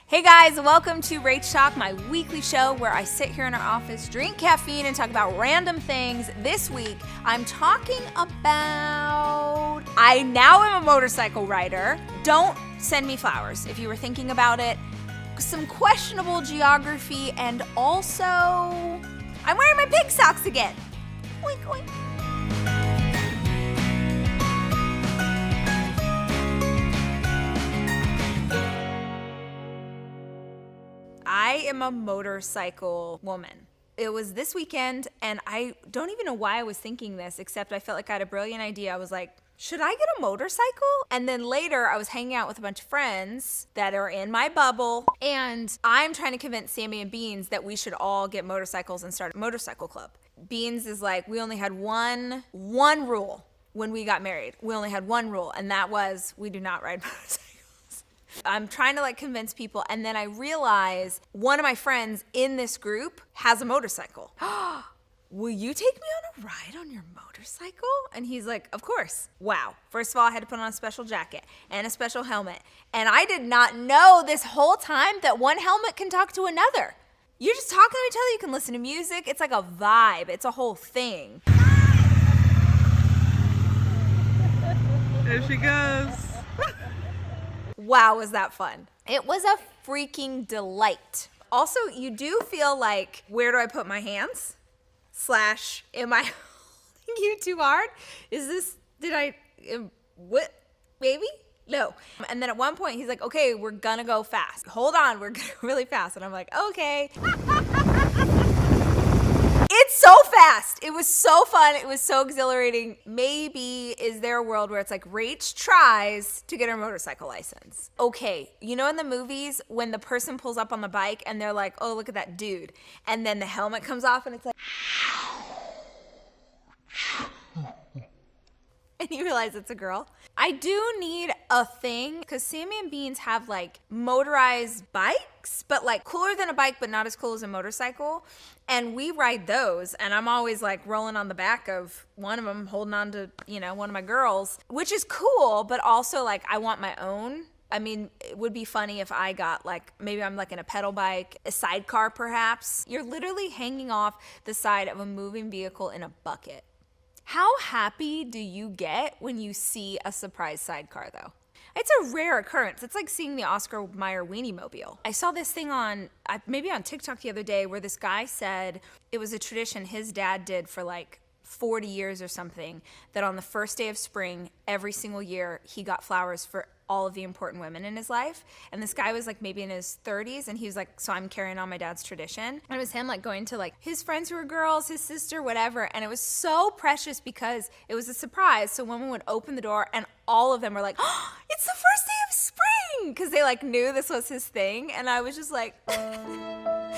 Hey guys, welcome to RachTalk, my weekly show where I sit here in our office, drink caffeine, and talk about random things. This week, I'm talking about... I now am a motorcycle rider. Don't send me flowers if you were thinking about it. Some questionable geography, and also, I'm wearing my pig socks again. Oink, oink. I am a motorcycle woman. It was this weekend, and I don't even know why I was thinking this, except I felt like I had a brilliant idea. I was like, should I get a motorcycle? And then later, I was hanging out with a bunch of friends that are in my bubble, and I'm trying to convince Sammy and Beans that we should all get motorcycles and start a motorcycle club. Beans is like, we only had one rule when we got married. We only had one rule, and that was we do not ride motorcycles. I'm trying to convince people, and then I realize one of my friends in this group has a motorcycle. Will you take me on a ride on your motorcycle? And he's like, of course. Wow. First of all, I had to put on a special jacket and a special helmet. And I did not know this whole time that one helmet can talk to another. You're just talking to each other. You can listen to music. It's like a vibe. It's a whole thing. There she goes. Wow, was that fun. It was a freaking delight. Also, you do feel like, where do I put my hands? / am I holding you too hard? What, baby? No. And then at one point, he's like, okay, we're gonna go fast. Hold on, we're gonna go really fast. And I'm like, okay. It's so fast. It was so fun. It was so exhilarating. Maybe is there a world where it's like Rach tries to get her motorcycle license? Okay, you know in the movies when the person pulls up on the bike and they're like, oh, look at that dude. And then the helmet comes off and it's like... and you realize it's a girl. I do need a thing because Sammy and Beans have motorized bikes, but cooler than a bike, but not as cool as a motorcycle. And we ride those, and I'm always rolling on the back of one of them, holding on to, one of my girls, which is cool, but also I want my own. I mean, it would be funny if I got maybe I'm in a pedal bike, a sidecar perhaps. You're literally hanging off the side of a moving vehicle in a bucket. How happy do you get when you see a surprise sidecar, though? It's a rare occurrence. It's like seeing the Oscar Mayer Weenie Mobile. I saw this thing maybe on TikTok the other day where this guy said it was a tradition his dad did for 40 years or something, that on the first day of spring, every single year, he got flowers for all of the important women in his life. And this guy was maybe in his 30s, and he was so I'm carrying on my dad's tradition. And it was him going to his friends who were girls, his sister, whatever. And it was so precious because it was a surprise. So women would open the door and all of them were like, oh, it's the first day of spring, because they knew this was his thing. And I was just I'm gonna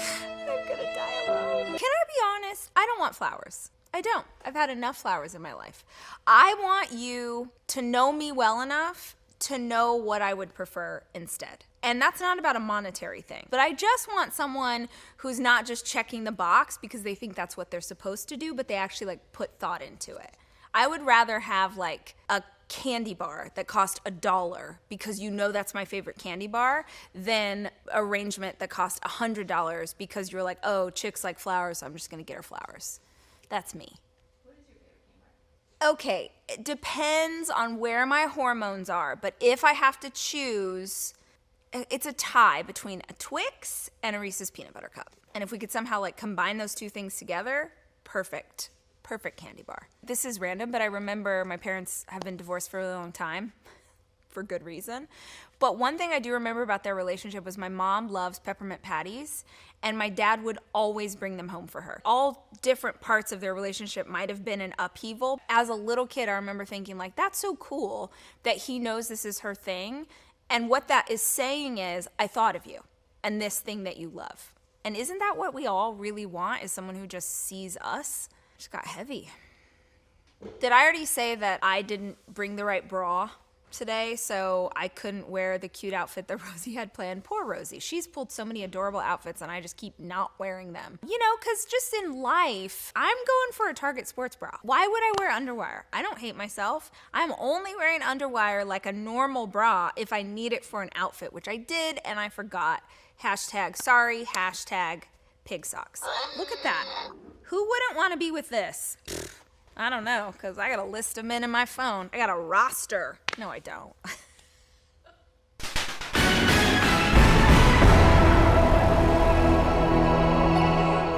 die alone. Can I be honest? I don't want flowers. I don't. I've had enough flowers in my life. I want you to know me well enough to know what I would prefer instead. And that's not about a monetary thing. But I just want someone who's not just checking the box because they think that's what they're supposed to do, but they actually put thought into it. I would rather have a candy bar that cost $1 because that's my favorite candy bar than arrangement that cost $100 because you're oh, chicks like flowers, so I'm just gonna get her flowers. That's me. What is your favorite candy bar? Okay, it depends on where my hormones are, but if I have to choose, it's a tie between a Twix and a Reese's Peanut Butter Cup. And if we could somehow combine those two things together, perfect candy bar. This is random, but I remember my parents have been divorced for a really long time, for good reason. But one thing I do remember about their relationship was my mom loves peppermint patties, and my dad would always bring them home for her. All different parts of their relationship might have been an upheaval. As a little kid, I remember thinking that's so cool that he knows this is her thing. And what that is saying is, I thought of you and this thing that you love. And isn't that what we all really want, is someone who just sees us? Just got heavy. Did I already say that I didn't bring the right bra? today, so I couldn't wear the cute outfit that Rosie had planned. Poor Rosie. She's pulled so many adorable outfits and I just keep not wearing them. You know, because just in life, I'm going for a Target sports bra. Why would I wear underwire? I don't hate myself. I'm only wearing underwire like a normal bra if I need it for an outfit, which I did and I forgot. #sorry, #pig socks. Look at that. Who wouldn't want to be with this? I don't know, because I got a list of men in my phone. I got a roster. No, I don't.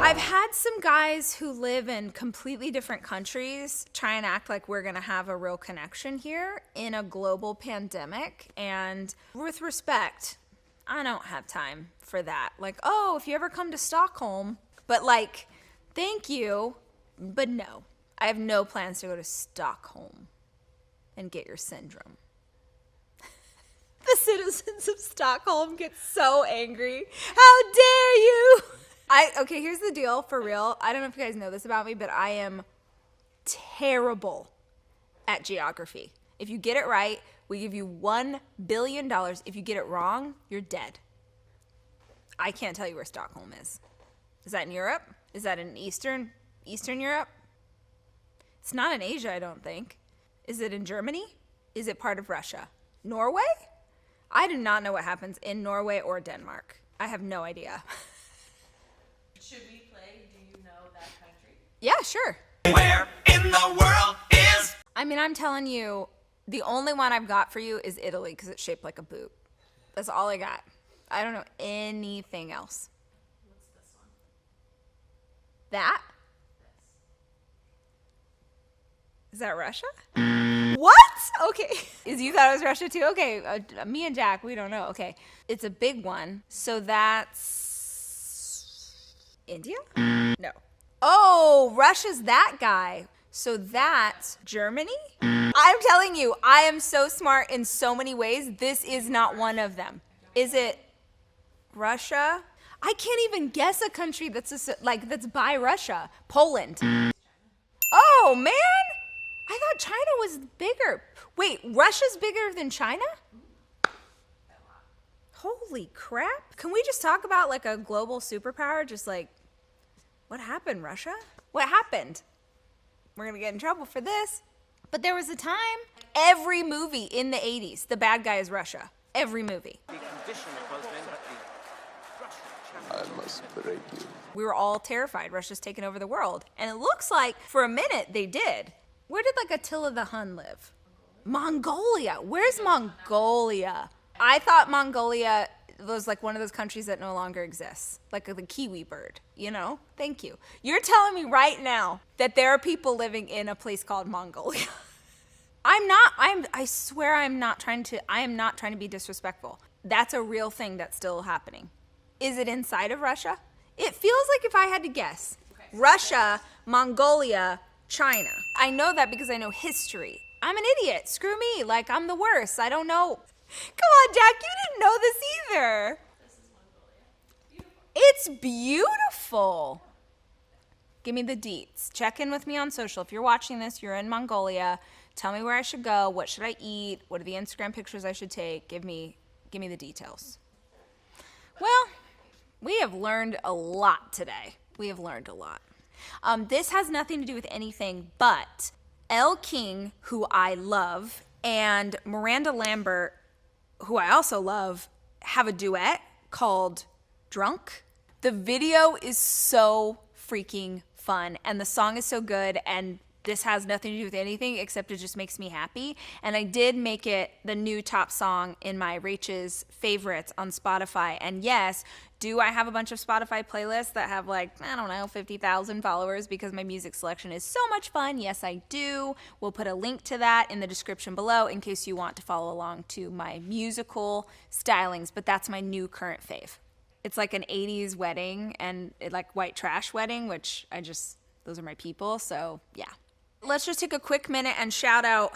I've had some guys who live in completely different countries try and act like we're going to have a real connection here in a global pandemic. And with respect, I don't have time for that. Like, oh, if you ever come to Stockholm, but like, thank you, but no. I have no plans to go to Stockholm and get your syndrome. The citizens of Stockholm get so angry. How dare you? Okay, here's the deal, for real. I don't know if you guys know this about me, but I am terrible at geography. If you get it right, we give you $1 billion. If you get it wrong, you're dead. I can't tell you where Stockholm is. Is that in Europe? Is that in Eastern Europe? It's not in Asia, I don't think. Is it in Germany? Is it part of Russia? Norway? I do not know what happens in Norway or Denmark. I have no idea. Should we play Do You Know That Country? Yeah, sure. Where in the world is... I mean, I'm telling you, the only one I've got for you is Italy because it's shaped like a boot. That's all I got. I don't know anything else. What's this one? That? Is that Russia? What? Okay. You thought it was Russia too? Okay. Me and Jack, we don't know. Okay. It's a big one. So that's India? No. Oh, Russia's that guy. So that's Germany? I'm telling you, I am so smart in so many ways. This is not one of them. Is it Russia? I can't even guess a country that's by Russia. Poland. Oh, man. I thought China was bigger. Wait, Russia's bigger than China? Holy crap. Can we just talk about like a global superpower? Just like, what happened, Russia? What happened? We're going to get in trouble for this. But there was a time, every movie in the 80s, the bad guy is Russia. Every movie. I must break you. We were all terrified. Russia's taken over the world. And it looks like for a minute they did. Where did like Attila the Hun live? Mongolia. Where's Mongolia? I thought Mongolia was like one of those countries that no longer exists. Like the kiwi bird, you know? Thank you. You're telling me right now that there are people living in a place called Mongolia. I swear I am not trying to be disrespectful. That's a real thing that's still happening. Is it inside of Russia? It feels like if I had to guess. Russia, Mongolia, China. I know that because I know history. I'm an idiot. Screw me. Like, I'm the worst. I don't know. Come on, Jack. You didn't know this either. This is Mongolia. Beautiful. It's beautiful. Give me the deets. Check in with me on social. If you're watching this, you're in Mongolia. Tell me where I should go. What should I eat? What are the Instagram pictures I should take? Give me the details. Well, we have learned a lot today. We have learned a lot. This has nothing to do with anything but Elle King, who I love, and Miranda Lambert, who I also love, have a duet called Drunk. The video is so freaking fun, and the song is so good, and this has nothing to do with anything except it just makes me happy. And I did make it the new top song in my Rach's favorites on Spotify. And yes, do I have a bunch of Spotify playlists that have 50,000 followers because my music selection is so much fun? Yes, I do. We'll put a link to that in the description below in case you want to follow along to my musical stylings. But that's my new current fave. It's like an 80s wedding and like white trash wedding, which those are my people. So yeah. Let's just take a quick minute and shout out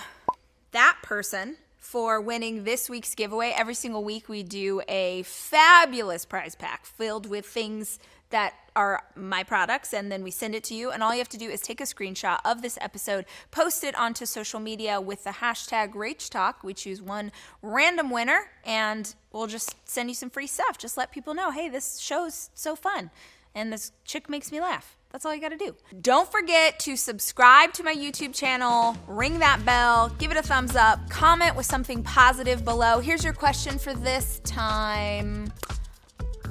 that person for winning this week's giveaway. Every single week we do a fabulous prize pack filled with things that are my products, and then we send it to you, and all you have to do is take a screenshot of this episode, post it onto social media with the hashtag RachTalk. We choose one random winner, and we'll just send you some free stuff. Just let people know, hey, this show's so fun, and this chick makes me laugh. That's all you gotta do. Don't forget to subscribe to my YouTube channel, ring that bell, give it a thumbs up, comment with something positive below. Here's your question for this time.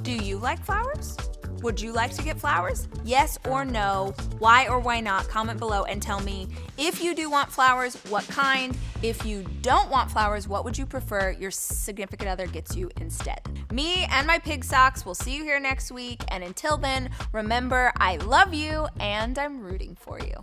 Do you like flowers? Would you like to get flowers? Yes or no? Why or why not? Comment below and tell me if you do want flowers, what kind? If you don't want flowers, what would you prefer your significant other gets you instead? Me and my pig socks will see you here next week. And until then, remember, I love you and I'm rooting for you.